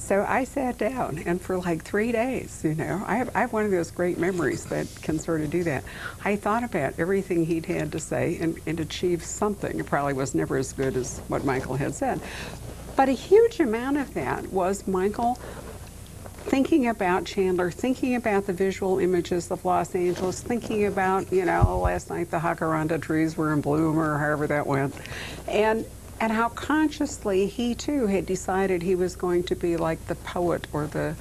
So I sat down, and for like 3 days, you know, I have one of those great memories that can sort of do that. I thought about everything he'd had to say and achieved something. It probably was never as good as what Michael had said. But a huge amount of that was Michael thinking about Chandler, thinking about the visual images of Los Angeles, thinking about, you know, last night the jacaranda trees were in bloom, or however that went. And how consciously he too had decided he was going to be like the poet or the,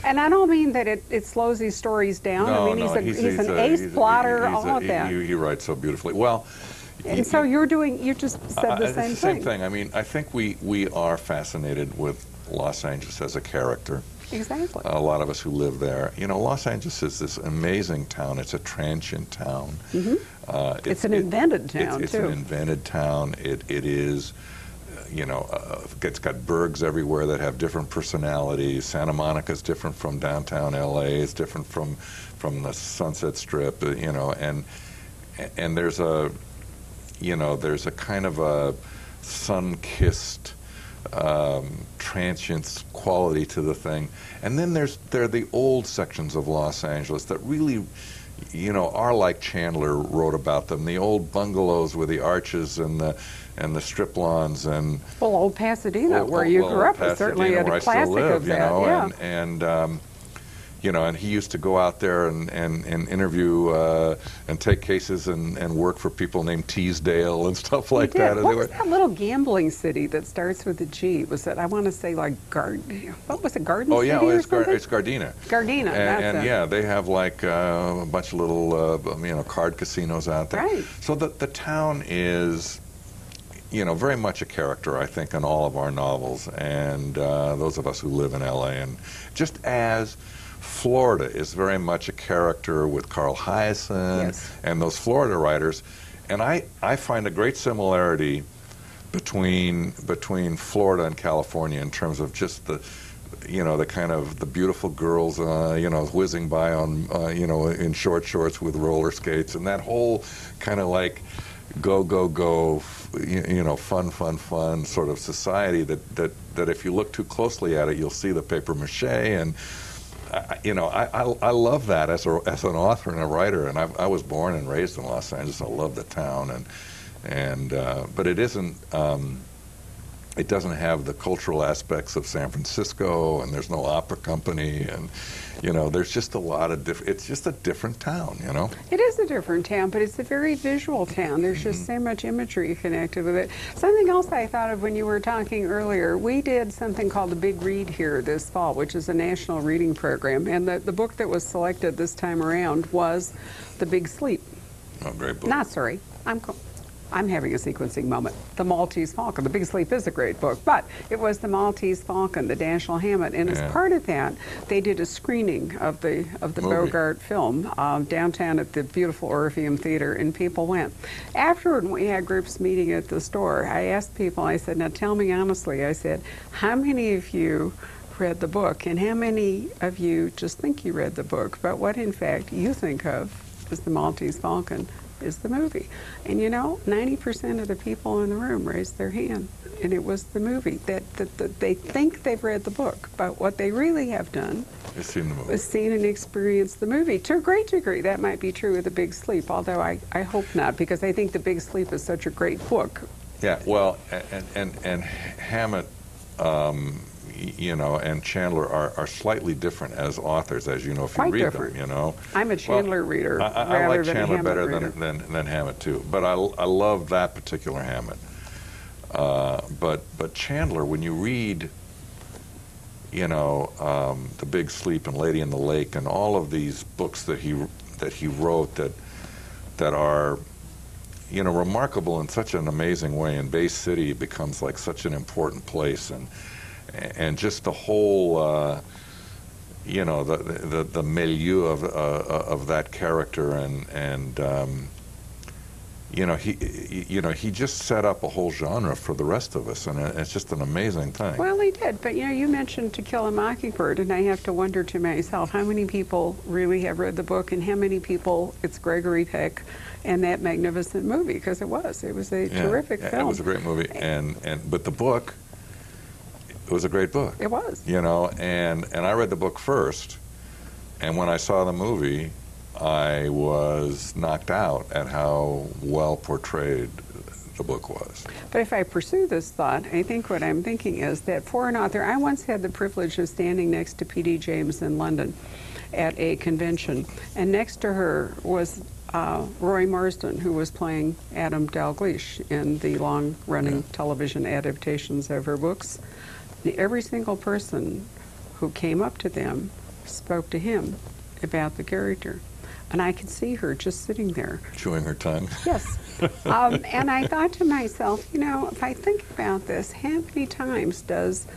and I don't mean that it slows these stories down. No, I mean, no, he's an ace plotter, all of that. He writes so beautifully. Well, and so you just said the same thing. It's the same thing. I mean, I think we are fascinated with Los Angeles as a character. Exactly. A lot of us who live there. You know, Los Angeles is this amazing town. It's a transient town. Mm-hmm. It's an invented town, it's too. It's an invented town. It is, you know, it's got burgs everywhere that have different personalities. Santa Monica's different from downtown L.A. It's different from the Sunset Strip, you know, and there's a, you know, there's a kind of a sun-kissed transient quality to the thing. And then there are the old sections of Los Angeles that really, you know, are like Chandler wrote about them. The old bungalows with the arches and the strip lawns and old Pasadena, where you grew up, is certainly a classic of that. You know, yeah. and you know, and he used to go out there and interview and take cases and work for people named Teasdale and stuff like that. What was that little gambling city that starts with a G? Was it, I want to say, like what was it, Garden City or something? It's Gardena. Gardena, and yeah, they have like a bunch of little you know, card casinos out there. Right. So the town is, you know, very much a character, I think, in all of our novels, and those of us who live in L.A. And just as Florida is very much a character with Carl Hyacin and those Florida writers, and I find a great similarity between Florida and California in terms of just the, you know, the kind of the beautiful girls, you know, whizzing by on, you know, in short shorts with roller skates, and that whole kind of like go, you know, fun sort of society that if you look too closely at it, you'll see the paper mache. And you know, I love that as an author and a writer, and I was born and raised in Los Angeles. I love the town, but it isn't. It doesn't have the cultural aspects of San Francisco, and there's no opera company, and you know, there's just a lot of different. It's just a different town, you know. It is a different town, but it's a very visual town. There's just so much imagery connected with it. Something else I thought of when you were talking earlier, we did something called the Big Read here this fall, which is a national reading program, and the book that was selected this time around was The Big Sleep. Oh, great book. Not sorry. I'm having a sequencing moment. The Maltese Falcon. The Big Sleep is a great book, but it was The Maltese Falcon, the Dashiell Hammett, and as part of that, they did a screening of the Bogart film downtown at the beautiful Orpheum Theater, and people went. Afterward, when we had groups meeting at the store, I asked people, I said, now tell me honestly, I said, how many of you read the book, and how many of you just think you read the book, but what in fact you think of as The Maltese Falcon is the movie? And you know, 90% of the people in the room raised their hand, and it was the movie. That they think they've read the book, but what they really have done is seen the movie. Is seen and experienced the movie. To a great degree, that might be true with The Big Sleep, although I hope not, because I think The Big Sleep is such a great book. Yeah, well, and Hammett, you know, and Chandler are slightly different as authors, as you know, if you read them, you know. I'm a Chandler reader. I like Chandler better reader. than Hammett too, but I love that particular Hammett. But Chandler, when you read, you know, The Big Sleep and Lady in the Lake and all of these books that he wrote that are, you know, remarkable in such an amazing way, and Bay City becomes like such an important place, and just the whole, you know, the milieu of that character, and you know, he just set up a whole genre for the rest of us, and it's just an amazing thing. Well, he did, but you know, you mentioned To Kill a Mockingbird, and I have to wonder to myself, how many people really have read the book, and how many people it's Gregory Peck and that magnificent movie, because it was a terrific film. It was a great movie, but the book, it was a great book. It was. You know, and I read the book first, and when I saw the movie, I was knocked out at how well portrayed the book was. But if I pursue this thought, I think what I'm thinking is that for an author, I once had the privilege of standing next to P.D. James in London at a convention, and next to her was Roy Marsden, who was playing Adam Dalgleish in the long-running television adaptations of her books. Every single person who came up to them spoke to him about the character. And I could see her just sitting there. Chewing her tongue. Yes. And I thought to myself, you know, if I think about this, how many times does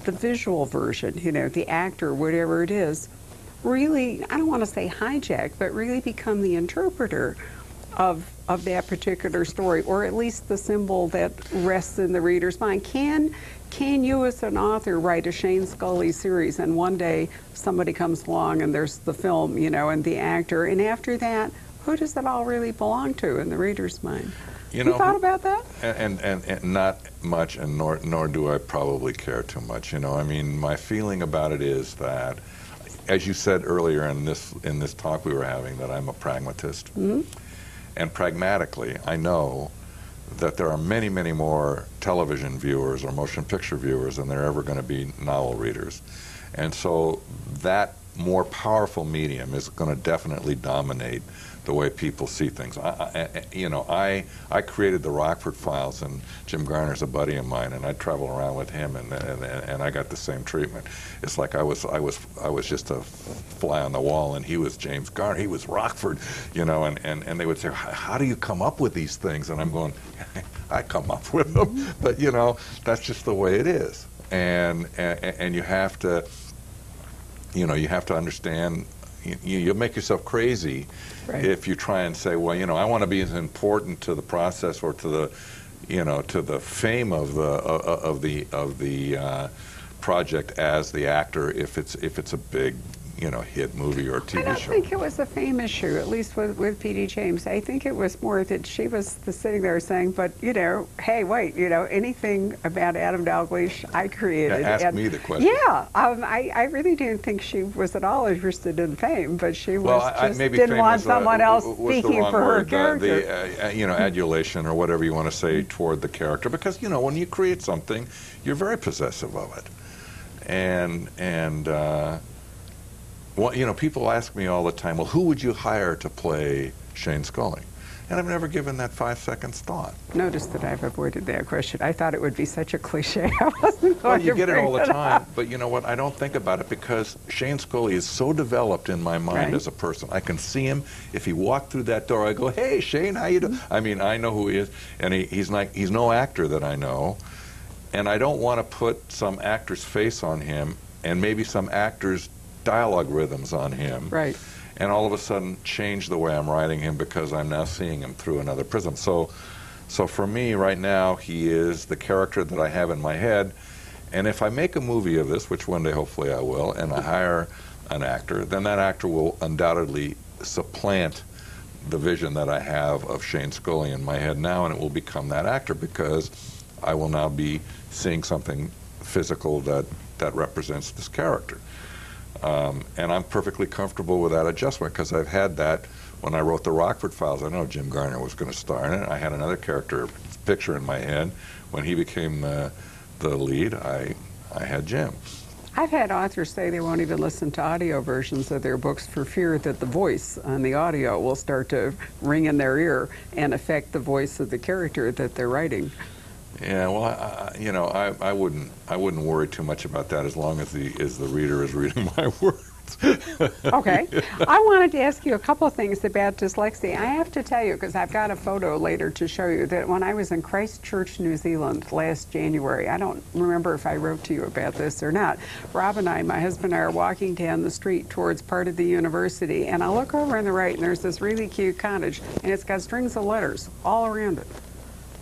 the visual version, you know, the actor, whatever it is, really, I don't want to say hijack, but really become the interpreter of that particular story, or at least the symbol that rests in the reader's mind? Can you as an author write a Shane Scully series and one day somebody comes along and there's the film, you know, and the actor, and after that, who does it all really belong to in the reader's mind? You thought about that? And not much, and nor do I probably care too much. You know, I mean, my feeling about it is that, as you said earlier in this talk we were having, that I'm a pragmatist. Mm-hmm. And pragmatically, I know that there are many, many more television viewers or motion picture viewers than there are ever going to be novel readers. And so that more powerful medium is going to definitely dominate the way people see things. I created the Rockford Files, and Jim Garner's a buddy of mine, and I travel around with him, and I got the same treatment. It's like I was just a fly on the wall, and he was James Garner, he was Rockford, you know, and they would say, how do you come up with these things? And I'm going, I come up with them, but you know, that's just the way it is, and you have to, you know, you have to understand. You'll make yourself crazy if you try and say, well, you know, I want to be as important to the process or to the, you know, to the fame of the project as the actor if it's a big, you know, hit movie or TV show. I don't think it was a fame issue, at least with P.D. James. I think it was more that she was sitting there saying, but, you know, hey, wait, you know, anything about Adam Dalgleish, I created. Yeah, ask me the question. Yeah, I really didn't think she was at all interested in fame, but she was maybe didn't want was, someone else speaking for her word, character. You know, adulation or whatever you want to say toward the character, because, you know, when you create something, you're very possessive of it. Well, you know, people ask me all the time, well, who would you hire to play Shane Scully? And I've never given that 5 seconds thought. Notice that I've avoided that question. I thought it would be such a cliche. I wasn't going well, you to get it all the time, up. but you know what? I don't think about it because Shane Scully is so developed in my mind as a person. I can see him. If he walked through that door, I go, hey, Shane, how you doing? I mean, I know who he is, and he's no actor that I know, and I don't want to put some actor's face on him and maybe some actor's dialogue rhythms on him, right, and all of a sudden change the way I'm writing him because I'm now seeing him through another prism. So for me right now, he is the character that I have in my head, and if I make a movie of this, which one day hopefully I will, and I hire an actor, then that actor will undoubtedly supplant the vision that I have of Shane Scully in my head now, and it will become that actor because I will now be seeing something physical that represents this character. And I'm perfectly comfortable with that adjustment because I've had that when I wrote the Rockford Files. I know Jim Garner was going to star in it. I had another character picture in my head. When he became the lead, I had Jim. I've had authors say they won't even listen to audio versions of their books for fear that the voice on the audio will start to ring in their ear and affect the voice of the character that they're writing. Yeah, well, you know, I wouldn't worry too much about that as long as the reader is reading my words. Okay. I wanted to ask you a couple of things about dyslexia. I have to tell you, because I've got a photo later to show you, that when I was in Christchurch, New Zealand last January, I don't remember if I wrote to you about this or not, Rob and I, my husband and I, are walking down the street towards part of the university, and I look over on the right, and there's this really cute cottage, and it's got strings of letters all around it.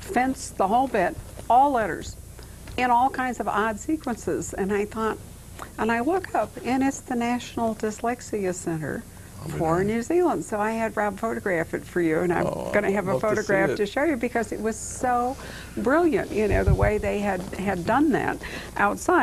Fence, the whole bit, all letters, in all kinds of odd sequences. And I thought, and I look up, and it's the National Dyslexia Center for New Zealand. So I had Rob photograph it for you, and I'm going to have a photograph to show you because it was so brilliant, you know, the way they had done that outside.